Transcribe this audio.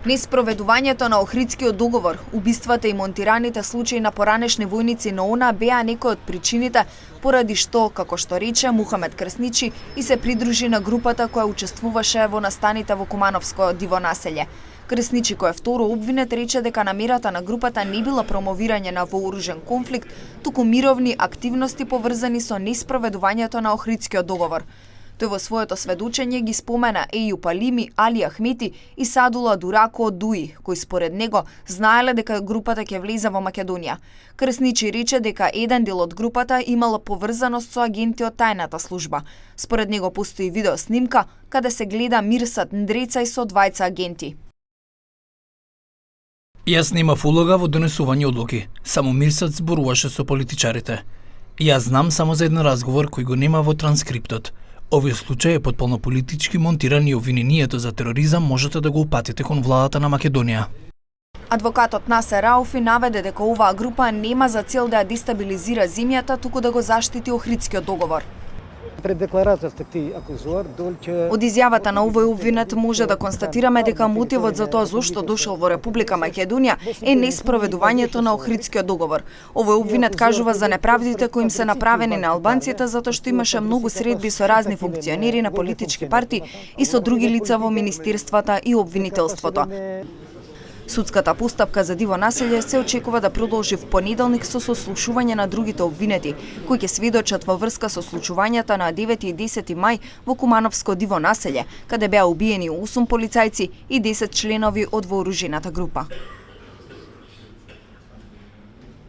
Неспроведувањето на Охридскиот договор, убиствата и монтираните случаи на поранешни војници на ОНА беа некои од причините поради што, како што рече Мухамед Крсничи, и се придружи на групата која учествуваше во настаните во Кумановско диво населје. Крсничи, кој е второ обвинет, рече дека намерата на групата не била промовирање на вооружен конфликт, туку мировни активности поврзани со неспроведувањето на Охридскиот договор. Тој во своето сведочење ги спомена Ејуп Алими, Али Ахмети и Садула Дурако Дуи, кои според него знаеле дека групата ќе влезе во Македонија. Крсничи рече дека еден дел од групата имала поврзаност со агенти од тајната служба. Според него постои видео снимка каде се гледа Мирсат Ндрејцај со двајца агенти. Јас немав улога во донесување одлуки, само Мирсат зборуваше со политичарите. Јас знам само за еден разговор кој го нема во транскриптот. Овој случај е потполно политички монтиран и обвинението за тероризам можете да го упатите кон владата на Македонија. Адвокатот Насер Рауфи наведе дека оваа група нема за цел да ја дестабилизира земјата, туку да го заштити Охридскиот договор. Пред декларацијата ти акузуар долче Од изјавата на овој обвинет може да констатираме дека мотивот за тоа зошто дошол во Република Македонија е неспроведувањето на Охридскиот договор. Овој обвинет кажува за неправдите кои им се направени на албанците затоа што имаше многу средби со разни функционери на политички партии и со други лица во министерствата и обвинителството. Судската постапка за диво населје се очекува да продолжи в понеделник со сослушување на другите обвинети, кои ќе сведочат во врска со случувањата на 9 и 10 мај во Кумановско диво населје, каде беа убиени 8 полицајци и 10 членови од вооружената група.